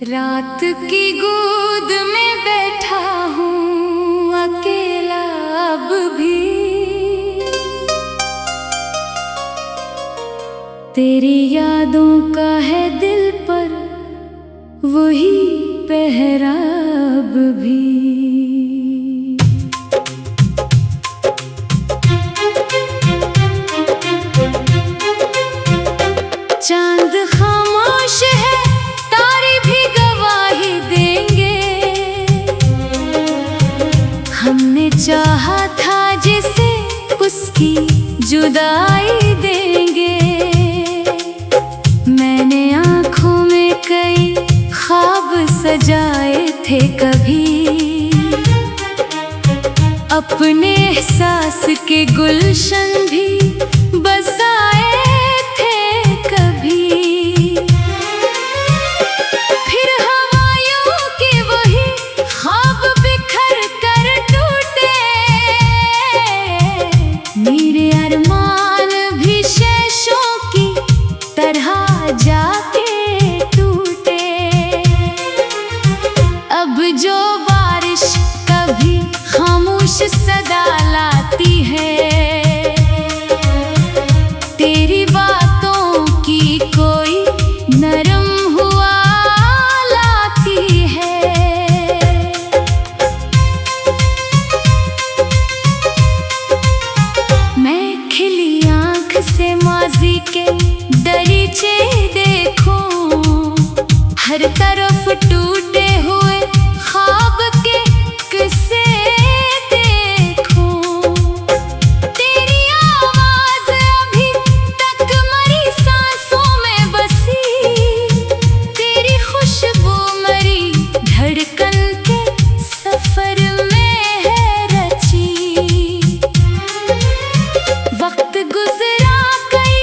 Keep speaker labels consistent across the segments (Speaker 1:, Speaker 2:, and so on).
Speaker 1: रात की गोद में बैठा हूँ अकेला अब भी, तेरी यादों का है दिल पर वही पहरा अब भी। चांद खामोश है, तारे भी गवाही देंगे, हमने चाहा था जिसे उसकी जुदाई देंगे। मैंने आँखों में कई ख्वाब सजाए थे कभी, अपने एहसास के गुलशन भी बसाए थे कभी। फिर हवाओं के वही ख्वाब बिखर कर टूटे, मेरे अरमान भी शेषों की तरह जाके टूटे। अब जो बारिश कभी खामोश सदा लाती है, तेरी बातों की कोई नरम हुआ लाती है। मैं खिली आँख से माज़ी के दरीचे देखूं, हर तरफ टूटे हुए ख्वाब के किस्से देखूं। तेरी आवाज़ अभी तक मरी सांसों में बसी, तेरी खुशबू मरी धड़कन के सफर में है रची। वक्त गुजरा कई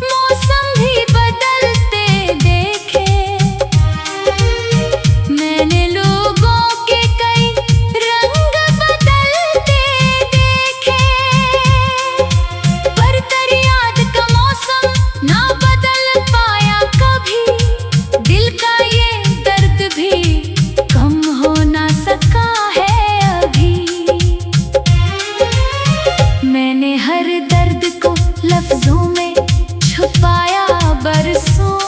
Speaker 1: मौसम भी बदलते देखे, मैंने लोगों के कई रंग बदलते देखे, पर तेरी याद का मौसम ना बदल पाया कभी। दिल का ये दर्द भी कम हो ना सका है अभी। मैंने हर दर्द को लफ्जों में छुपाया बरसों,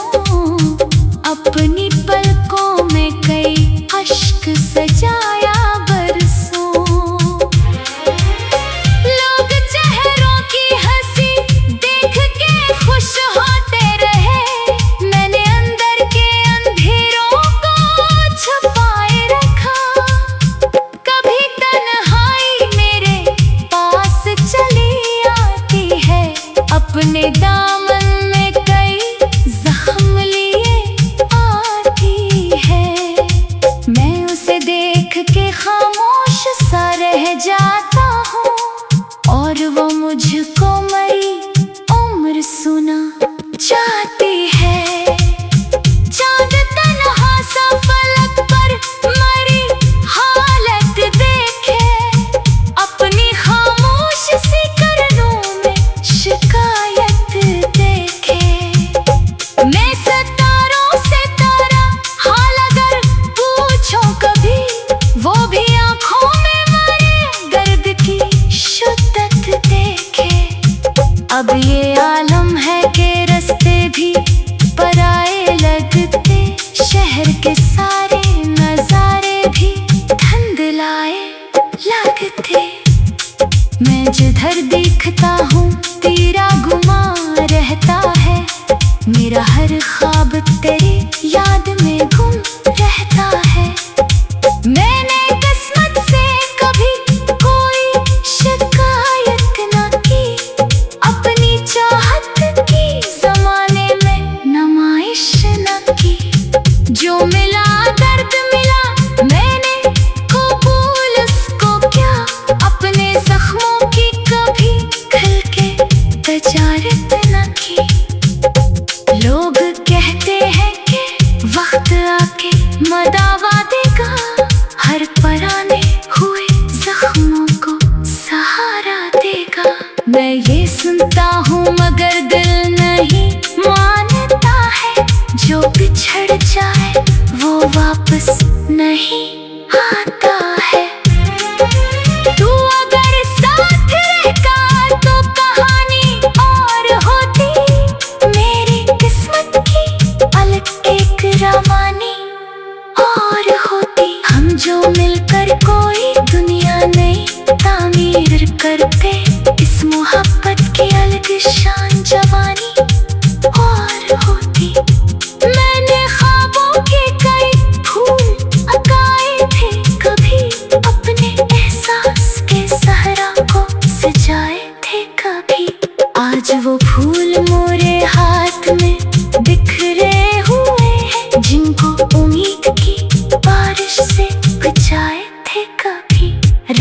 Speaker 1: अपनी पलकों में कई अश्क सजाया बरसों। लोग चेहरों की हंसी देख के खुश होते रहे, मैंने अंदर के अंधेरों को छुपाए रखा। कभी तन्हाई मेरे पास चली आती है, अपने दामन में कई जख्म लिए आती है। मैं उसे देख के खामोश सा रह जाता हूँ, और वो मुझको मरी उम्र सुना चाहती है। चांद तन्हा सा फलक पर मरी हालत देखे, अपनी खामोश सी करनों में शिकायत देखे। मैं सितारों से तारा हाल अगर पूछो कभी, वो भी आँखों में मरे गर्द की शुद्दत देखे। अब ये आलम है कि रास्ते भी पराए लगते, शहर के सारे नजारे भी धुंधलाए लगते। मैं जिधर देखता हूँ तेरा गुमा रहता है, मेरा हर ख्वाब तेरी याद में गुम रहता है। मैंने किस्मत से कभी कोई शिकायत न की, अपनी चाहत की ज़माने में नुमाइश न की। जो मिला दर्द मिला, मैंने कबूल उसको क्या, अपने जख्मों की कभी खुल के तजारत न की। लोग कहते हैं कि वक्त बिछड़ जाए वो वापस नहीं आता है। तू अगर साथ रहता तो कहानी और होती, मेरी किस्मत की अलग एक रवानी और होती। हम जो मिलकर कोई दुनिया नई तामीर करते, इस मोहब्बत की अलग शान जवानी और होती। मैंने ख्वाबों के कई फूल पकाए थे, कभी अपने एहसास के सहरा को सजाए थे कभी। आज वो फूल मोरे हाथ में बिखरे हुए हैं, जिनको उम्मीद की बारिश से बचाए थे कभी।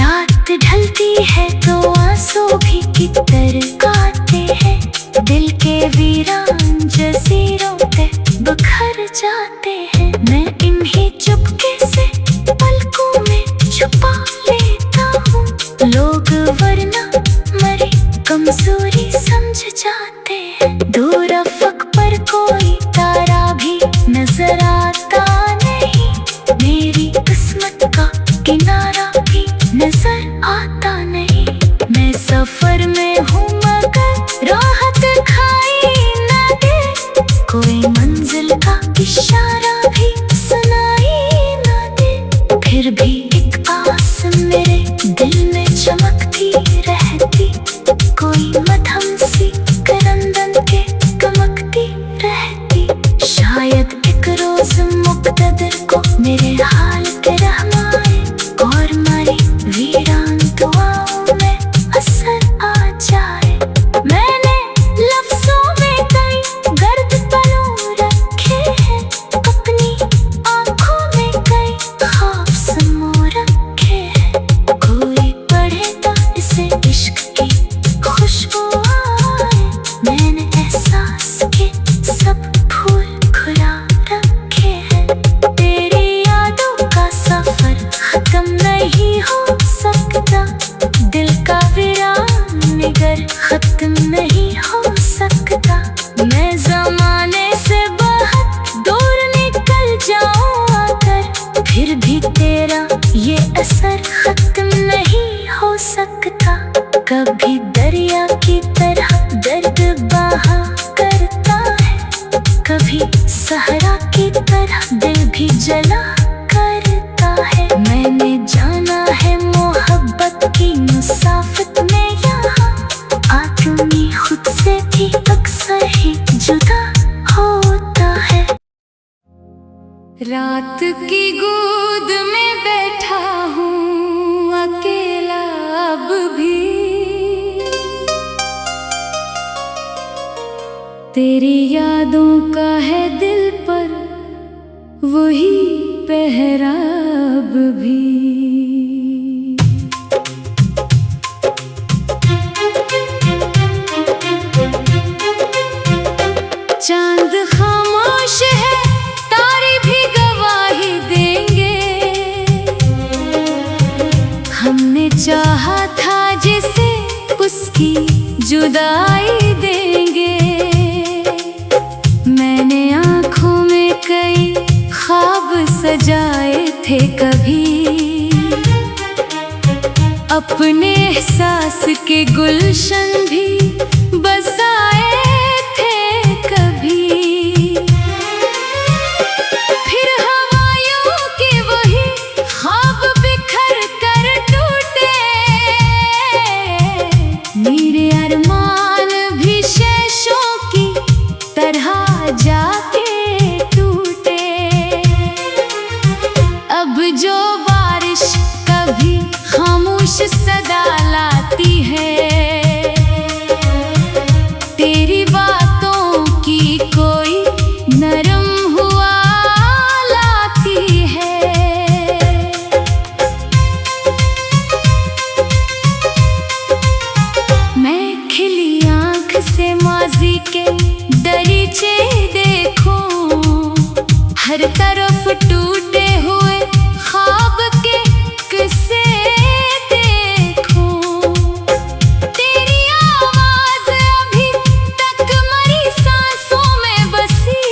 Speaker 1: रात ढलती है तो आंसू भी कितर आते हैं, दिल के वीरान जजीरों पे बिखर जाते हैं। मैं इन्हीं चुपके से पलकों में छुपा लेता हूँ, लोग वरना मरी कमजोरी समझ जाते हैं। दूर अफक पर कोई तारा भी नजर आता नहीं, मेरी किस्मत का किनारा भी नजर आता नहीं। मैं सफर में हूँ मगर राह दिखाई न दे, कोई मंजिल का इशारा भी सुनाई न दे। फिर भी एक आस मेरे दिल में चमकती रहती, कोई मध्यम सी करंदन के चमकती रहती। शायद एक रोज मुक़द्दर को मेरे हाल के रहम आए और मारी वीरान दुआओं में असर आ जाए। मैंने लफ्जों में कई गर्द पलों रखे हैं, अपनी आंखों में कई ख्वाब समो रखे हैं। कोई पढ़े तो इसे इश्क की खुशबू आए, मैंने एहसास के सब फूल खुला रखे हैं। तेरी यादों का सफर खत्म नहीं हो सकता, दिल का वीरान निगर खत्म नहीं हो सकता। मैं जमाने से बहुत दूर निकल जाऊं आकर, फिर भी तेरा ये असर खत्म नहीं हो सकता। कभी दरिया की तरह दर्द बहा करता है, कभी सहरा की तरह दिल भी जला करता है। मैंने जाना है मोहब्बत की मुसाफत में यहाँ आदमी खुद से भी अक्सर ही जुदा होता है। रात की गोद में बैठा हूँ अकेला अब भी, तेरी यादों का है दिल पर वही पहरा अब भी। चांद खामोश है, तारे भी गवाही देंगे, हमने चाहा था जिसे उसकी जुदाई देंगे। मैंने आँखों में कई ख्वाब सजाए थे कभी, अपने एहसास के गुलशन भी बसाए थे कभी। फिर हवाओं के वही ख्वाब बिखर कर टूटे, मेरे अरमान भी शेषों की तरह जाके टूटे। अब जो बारिश कभी खामोश सदा लाती है, तेरी बातों की कोई नरम हुआ लाती है। मैं खिली आँख से माजी के दरीचे देखूं, हर तरफ टूटे हुए ख्वाब के किस्से देखूं। तेरी आवाज़ अभी तक मरी सांसों में बसी,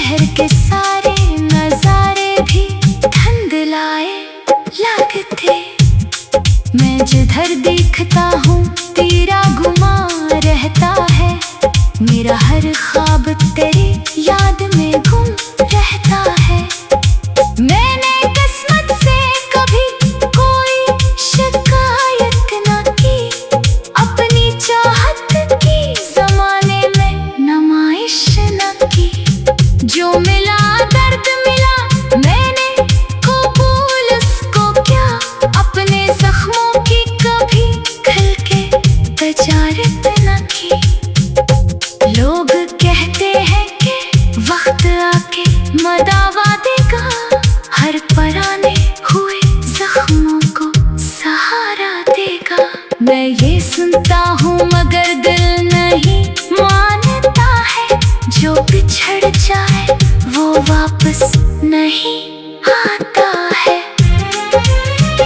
Speaker 1: शहर के सारे नजारे भी धुंधलाए लगते। मैं जिधर देखता हूँ तेरा गुमा रहता है। मेरा हर ख्वाब तेरी याद में गुम रहता है। मैंने किस्मत से कभी कोई शिकायत न की, अपनी चाहत की जमाने में नुमाइश न की। जो मिला दर्द मिला, मैंने कबूल उसको किया। अपने जख्मों की कभी खुल के तजारत न की। लोग कहते हैं कि वक्त आके मदावा देगा, हर पराने हुए जख्मों को सहारा देगा। मैं ये सुनता हूँ मगर दिल नहीं मानता है। जो बिछड़ जाए वो वापस नहीं आता है।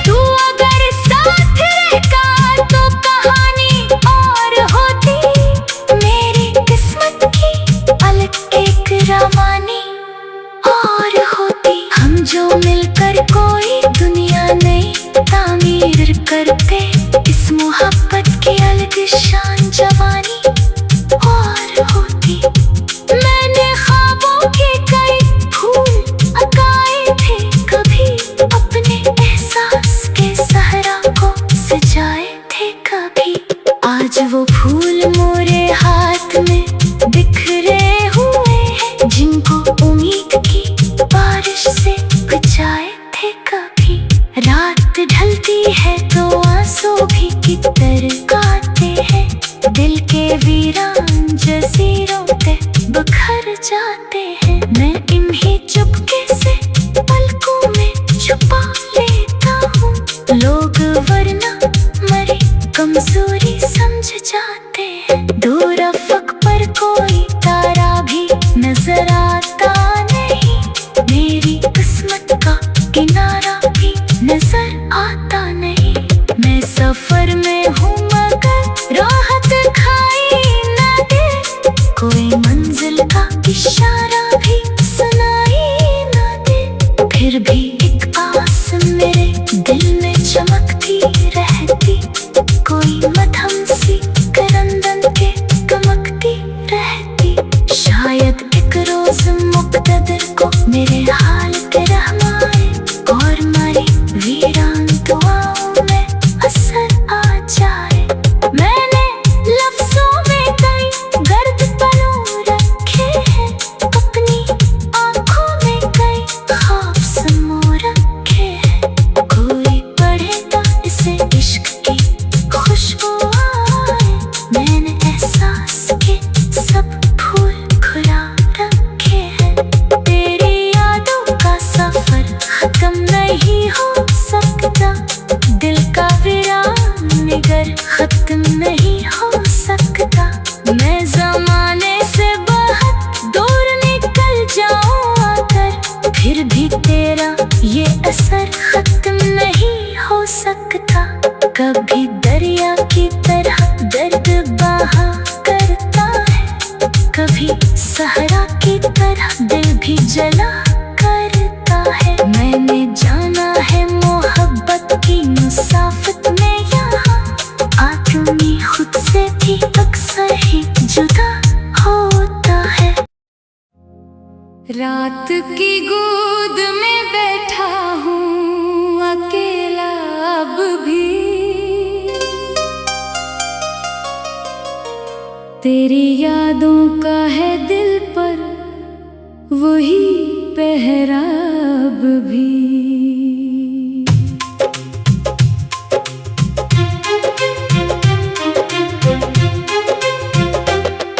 Speaker 1: तू अगर साथ रहता तो कहानी और होती। मेरी किस्मत की अलग एक रवानी और होती। हम जो मिलकर कोई दुनिया नई तामीर करते, इस मोहब्बत की अलग शान जवानी और होती। मैंने ख्वाबों के कई फूल उगाए थे कभी, अपने एहसास के सहरा को सजाए थे कभी। आज वो फूल मोरे हाथ में बिखरे हुए हैं, जिनको उम्मीद की बारिश से बचाए थे कभी। रात ढलती है तो आंसू भी कितर गाते हैं। दिल के वीरान जजीरों पे बिखर जाते हैं। मैं इन्हीं चुपके से पलकों में छुपा लेता हूँ। लोग वरना मरी कमजोरी समझ जाते हैं। दूर अफक पर कोई तारा भी नजर आता नहीं। मेरी किस्मत का किनारा भी नजर आता नहीं। मैं सफर में हूँ मगर राहत खाई न दे। कोई मंजिल का इशारा भी सुनाई न दे। फिर भी एक आस मेरे दिल में चमकती रहती। कोई मध्यम सी करंदन के चमकती रहती। शायद एक रोज मुक़द्दर को मेरे हाल पे रहम आए और मेरी वीरान दुआओं में असर आ जाए। मैंने लफ्ज़ों में कई गर्द पलों रखे हैं, अपनी आँखों में कई ख्वाब समो रखे हैं। कोई पढ़े तो इसे इश्क की खुशबू आए। मैंने एहसास के सब फूल खुला रखे हैं। तेरी यादों का सफर खत्म नहीं हो सकता। दिल का वीरान निगर खत्म नहीं हो सकता। मैं जमाने से बहुत दूर निकल जाऊं आकर, फिर भी तेरा ये असर खत्म नहीं हो सकता। कभी दरिया की तरह दर्द बहा करता है, कभी सहरा की तरह दिल भी जला करता है। मैंने जाना है मोहब्बत की मुसाफत में यहाँ आदमी खुद से भी अक्सर ही जुदा होता है। रात की गोद में बैठा हूँ अकेला अब भी। तेरी यादों का है दिल पर वही पहरा अब भी।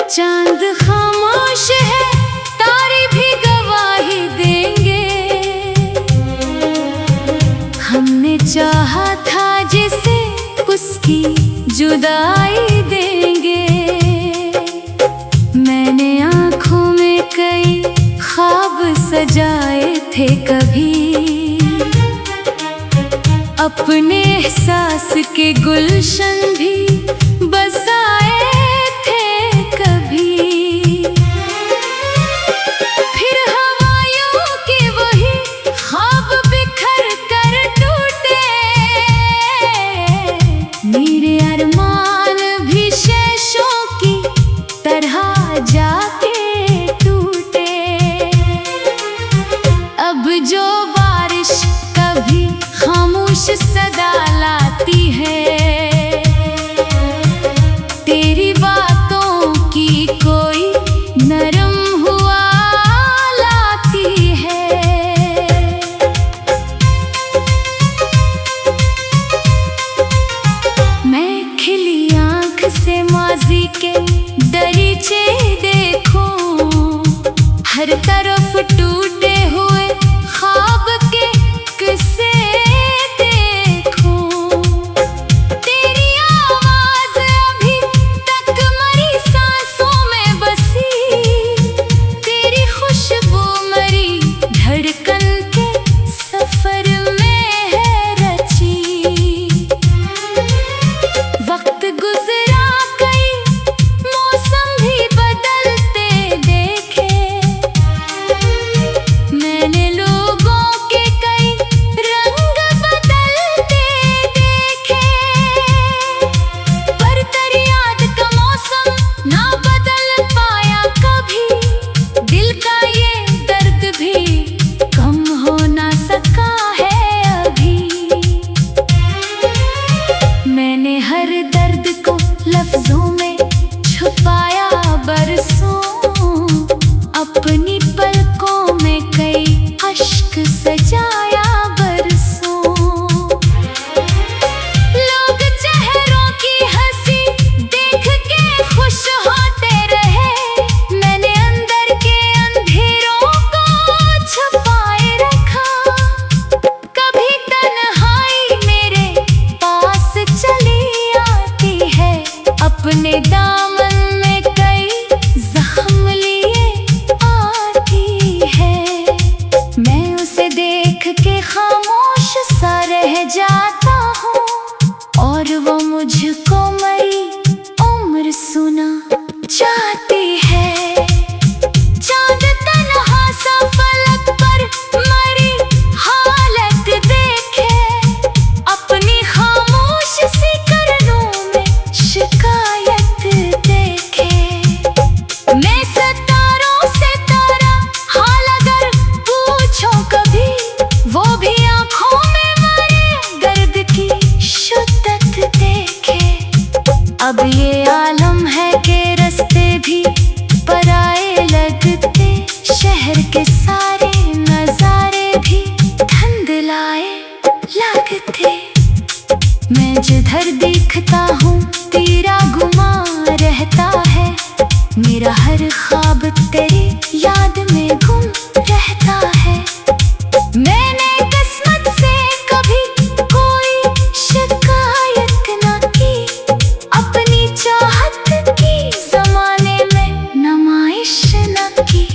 Speaker 1: चांद खामोश है, तारे भी गवाही देंगे। हमने चाहा था जिसे उसकी जुदाई देंगे। मैंने आँखों में कई ख्वाब सजाए थे कभी, अपने एहसास के गुलशन भी बसाए थे कभी। फिर हर तरफ टूटे हुए ख्वाब के किस्से देखूं। तेरी आवाज अभी तक मरी सांसों में बसी, तेरी खुशबू मरी धड़कन के सफर में है रची। वक्त गुजरा कई मौसम भी बदलते देखे, मैंने लोगों के कई रंग बदलते देखे, पर तेरी याद का मौसम ना बदल पाया कभी। दिल का ये दर्द भी कम हो ना सका है अभी। मैंने हर दर्द को लफ्जों में छुपाया बरसों, अपनी पलकों में कई अश्क सजाया बरसों। लोग चेहरों की हंसी देख के खुश होते रहे, मैंने अंदर के अंधेरों को छुपाए रखा। कभी तन्हाई मेरे पास चली आती है, अपने दामन में कई जख्म लिए आती है। मैं उसे देख के खामोश सा रह जाता हूँ, और वो मुझको मरी उम्र सुना चाहती है। चांद तन्हा सा फलक पर मरी हालत देखे, अपनी खामोश सी करनों में शिकायत देखे। मैं सितारों से तारा हाल अगर पूछूं कभी, वो भी आंखों में मरे दर्द की शिद्दत देखे। अब ये आलम है कि रास्ते भी पराए लगते, शहर के सारे नजारे भी धुंधलाए लगते। मैं जिधर देखता हूँ तेरा गुमा रहता है, मेरा हर ख्वाब तेरी याद में गुम रहता है। मैंने किस्मत से कभी कोई शिकायत न की, अपनी चाहत की जमाने में नुमाइश न की।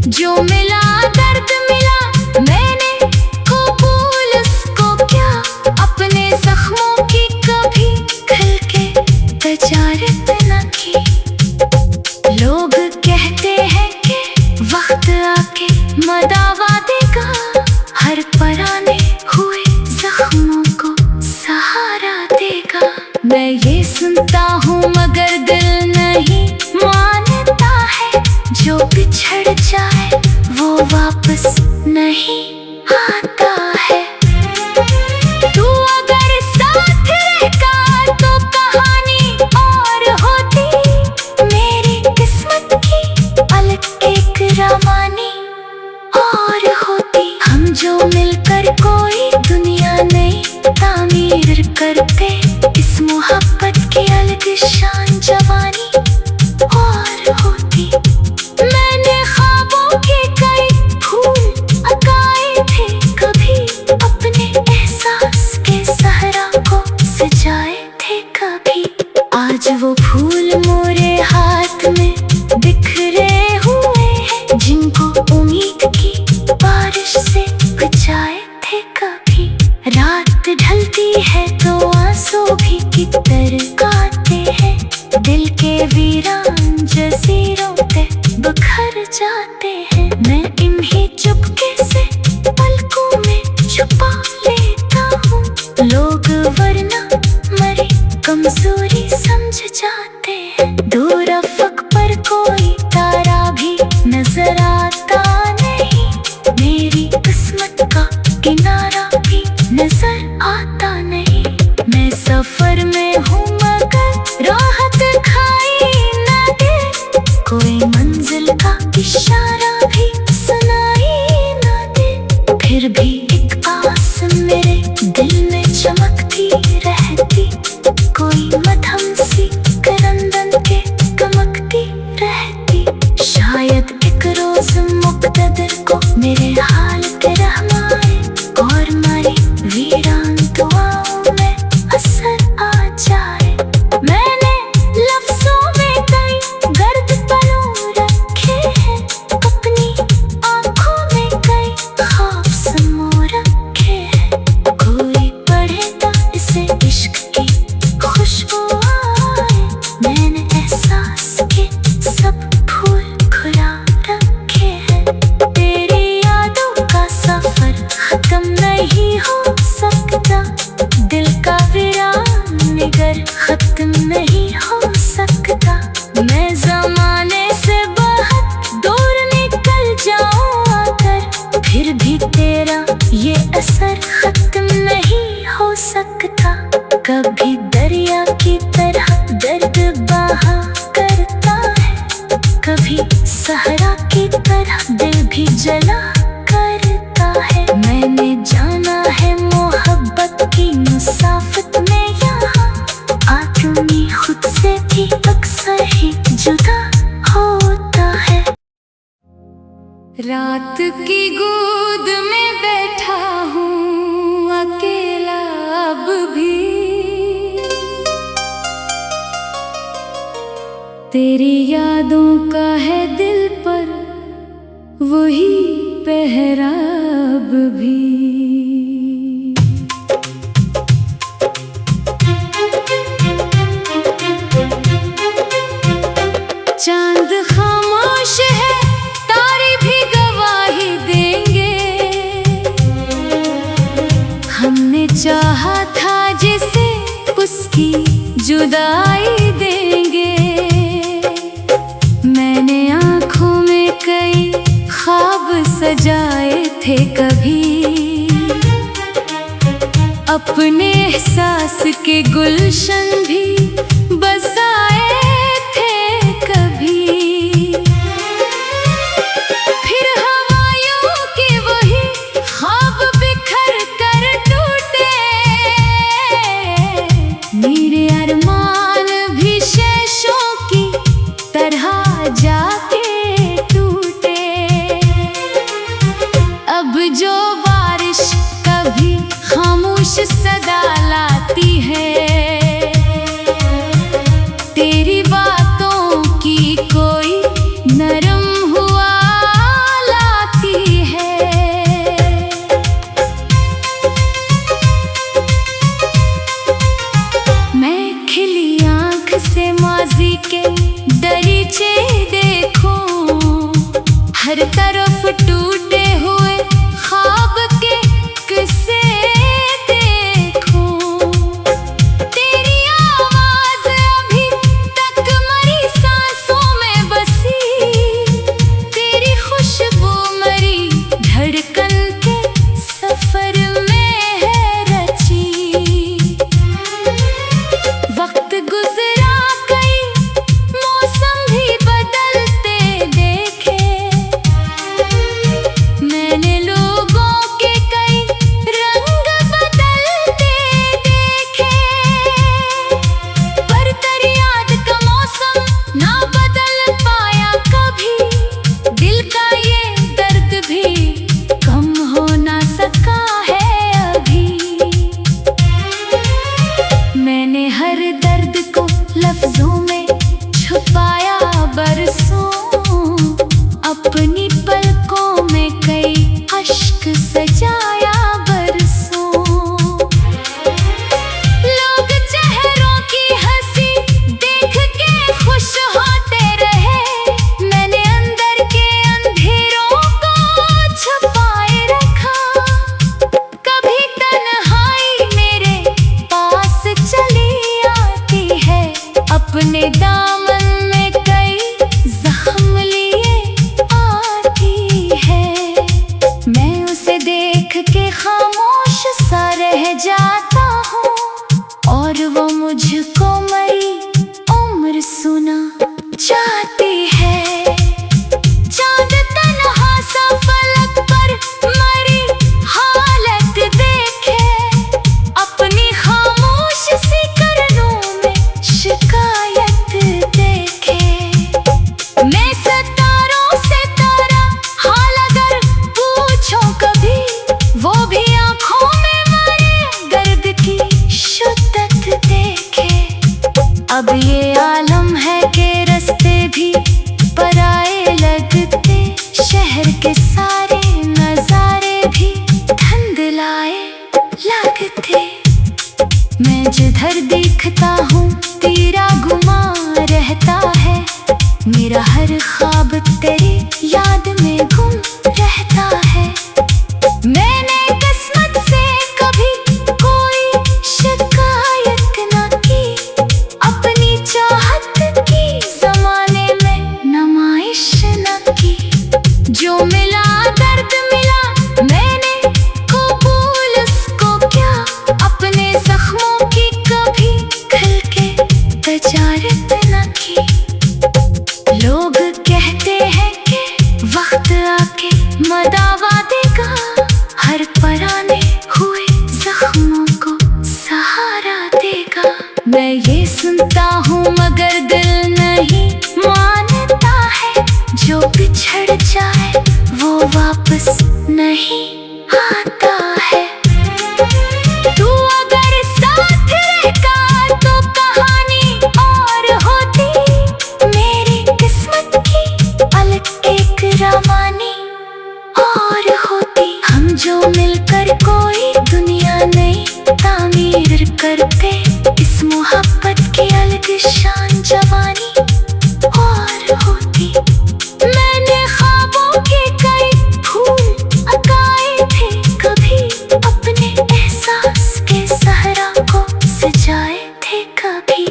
Speaker 1: जो मिला दर्द मिला, मैंने कबूल उसको क्या, अपने जख्मों की कभी खुल के तजारत न की। लोग कहते हैं कि वक्त आके मदावा देगा, हर पुराने हुए जख्मों को सहारा देगा। मैं ये सुनता हूँ मगर दिल नहीं मानता है, जो बिछड़ जाए वो वापस नहीं आता है। तू अगर साथ रहता तो कहानी और होती, मेरी किस्मत की अलग एक रवानी और होती। हम जो मिलकर कोई दुनिया नई तामीर करते, इस मोहब्बत की अलग शान जवानी और होती। मैंने ख्वाबों के कई फूल अकाए थे कभी, अपने एहसास के सहरा को सजाए थे कभी। आज वो फूल मोरे हाथ में बिखरे हुए हैं, जिनको उम्मीद की बारिश से बचाए थे कभी। रात ढलती है तो आंसू भी कितर गाते हैं, दिल के वीरान जजीरों पे बिखर जाते हैं। मैं इन्हीं चुपके से पलकों में छुपा लेता हूँ, लोग वरना मरी कमजोरी समझ जाते हैं। दूर अफक पर कोई तारा भी नजर आता नहीं, मेरी किस्मत का किनारा भी नजर आता नहीं। मैं सफर में हूँ मगर राहत खाई न दे, कोई मंजिल का इशारा भी सुनाई न दे। फिर भी एक आस मेरे दिल में चमकती रहती, कोई मध्यम सी करंदन के चमकती रहती। शायद एक रोज जला करता है। मैंने जाना है मोहब्बत की मुसाफत में यहाँ आदमी खुद से भी अक्सर ही जुदा होता है। रात की गोद में बैठा हूँ अकेला अब भी, तेरी यादों का है दिल पर वही पहरा अब भी। चांद खामोश है, तारे भी गवाही देंगे। हमने चाहा था जिसे उसकी जुदाई देंगे। मैंने आँखों में कई ख्वाब सजाए थे कभी, अपने एहसास के गुलशन भी बसाए थे कभी। फिर हवाओं के वही ख्वाब बिखर कर टूटे, मेरे अरमान भी शेषों की तरह जाके टूटे। अब जो बारिश कभी खामोश सदा लाती है, तेरी बातों की कोई नरम हुआ लाती है। मैं खिली आँख से माजी के दरीचे देखूं, हर तरफ टूटे हुए ख्वाब के किस्से देखूं। तेरी आवाज अभी तक मरी सांसों में बसी, तेरी खुशबू मरी धड़कन के सफर में है रची। वक्त गुजरा कई मौसम भी बदलते देखे, मैंने लोगों के कई रंग बदलते देखे। पर तेरी याद का मौसम ना बदल पाया कभी, दिल का ये दर्द भी कम हो ना सका है अभी। मैंने हर दर्द को लफ्जों में छुपाया बरसों, अपनी पलकों में कई अश्क सजाया बरसों। लोग चेहरों की हंसी देख के खुश होते रहे, मैंने अंदर के अंधेरों को छुपाए रखा। कभी तन्हाई मेरे पास चली आती है, अपने दामन में कई जख्म लिए आती है। मैं उसे देख के खामोश सा रह जाता हूँ, और वो मुझको मरी उम्र सुना चाहती है। चांद तन्हा सा फलक पर मरी हालत देखे, अपनी खामोश सी करनों में शिकायत देखे। मैं सितारों से तारा हाल अगर पूछो कभी, वो भी आँखों में मरे दर्द की शिद्दत देखे। अब ये आलम है कि रास्ते भी पराए लगते, शहर के सारे नजारे भी धुंधलाए लगते। मैं जिधर देखता हूँ तेरा गुमा रहता है, मेरा हर ख्वाब तेरी याद में गुम रहता है। मैंने किस्मत से कभी कोई शिकायत न की, अपनी चाहत की जमाने में नुमाइश न की। जो मिला दर्द मिला, मैंने कबूल उसको क्या, अपने जख्मों की कभी खुल के तजारत न की। लोग कहते हैं कि वक्त आके मदावा देगा, हर पराने हुए जख्मों को सहारा देगा। मैं ये सुनता हूँ मगर दिल नहीं मानता है, जो बिछड़ जाए वो वापस नहीं आता है। तू अगर साथ रहता तो कहानी और होती, मेरी किस्मत की अलग एक रवानी और होती। हम जो मिलकर कोई दुनिया नई तामीर करते, इस मोहब्बत की अलग शान जवानी और होती। मैंने ख्वाबों के कई फूल उगाए थे कभी, अपने एहसास के सहरा को सजाए थे कभी।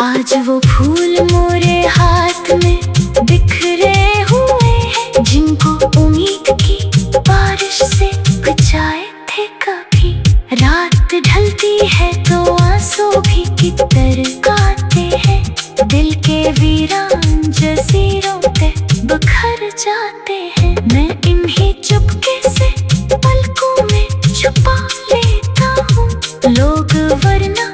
Speaker 1: आज वो फूल मोरे हाथ में बिखरे हुए हैं, जिनको उम्मीद की बारिश से बचाए थे कभी। रात ढलती है तो आंसू भी कितर गाते हैं, दिल के वीरान जजीरों पे बिखर जाते हैं। मैं इन्हीं चुपके से पलकों में छुपा लेता हूँ, लोग वरना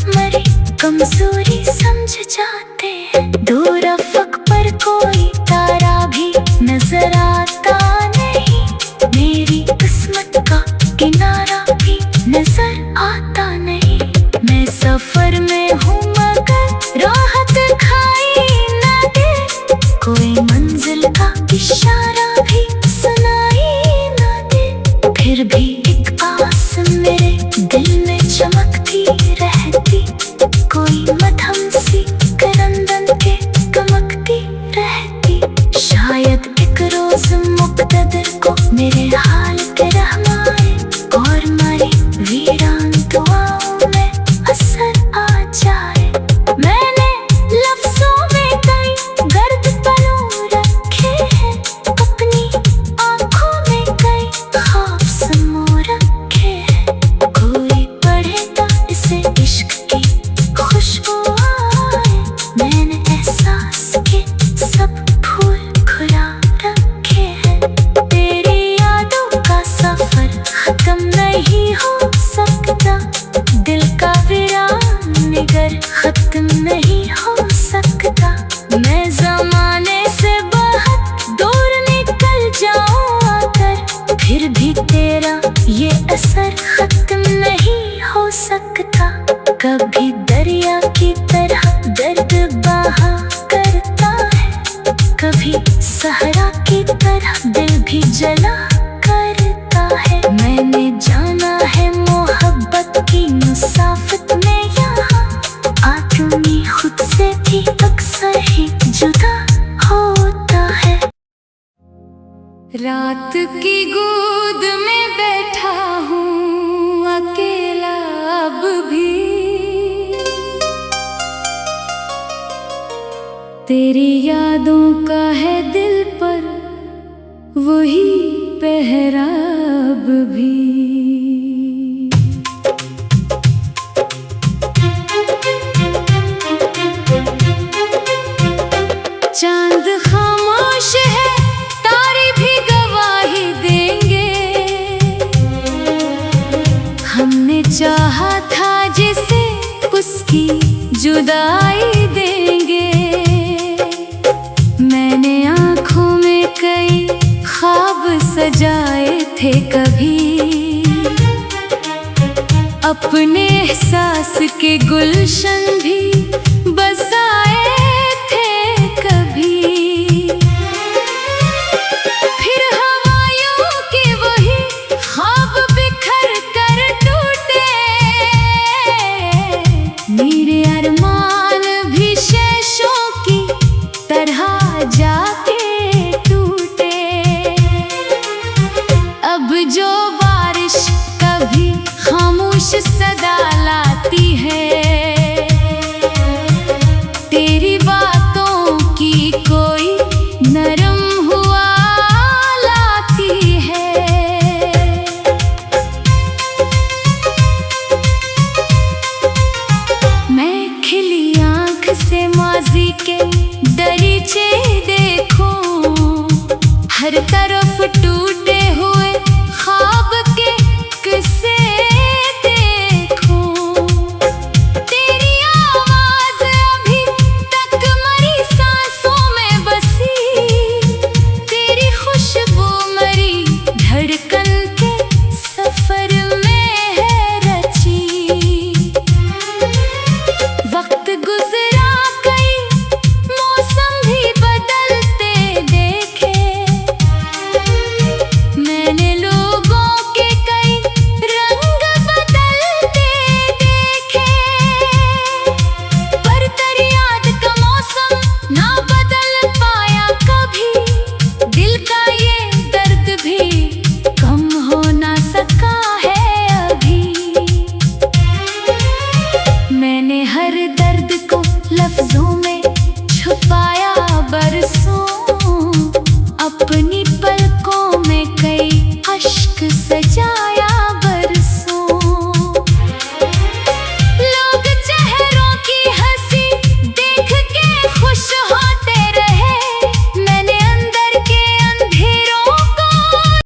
Speaker 1: मरी कमजोरी समझ जाते हैं। दूर अफक पर कोई तारा भी नजर आता नहीं, मेरी किस्मत का किनारा भी नजर आता नहीं। मैं सफर में हूँ मगर राहत खाई ना दे, कोई मंजिल का इशारा भी सुनाई ना दे। फिर भी एक आस मेरे दिल में चमकती रहती, कोई मध्यम सी करंदन के गमकती रहती। शायद एक रोज मुक़द्दर को मेरे हाल के रहमाए, और मेरी वीरान दुआओं में असर आ जाए। मैंने लफ्जों में कई गर्द पलों रखे हैं, अपनी आँखों में कई ख्वाब समो रखे हैं। कोई पढ़े तो इसे इश्क की खुशबू आए, मैंने एहसास के सब फूल खुला रखे हैं। तेरी यादों का सफर खत्म नहीं हो सकता, दिल का वीरान निगर खत्म नहीं हो सकता। मैं जमाने से बहुत दूर निकल जाऊं आकर, फिर भी तेरा ये असर खत्म नहीं हो सकता। कभी दरिया की तरह दर्द बहा करता है, कभी सहरा की तरह दिल भी जला करता है। मैंने जाना है मोहब्बत की मुसाफत में यहाँ, आदमी खुद से भी अक्सर ही जुदा होता है। रात की गोद में बैठा हूँ अकेला अब भी, तेरी यादों का है दिल पर वही पहरा अब भी। चांद खामोश है, तारे भी गवाही देंगे, हमने चाहा था जिसे उसकी जुदाई देंगे। मैंने आँखों में कई ख्वाब सजाए थे कभी, अपने एहसास के गुलशन भी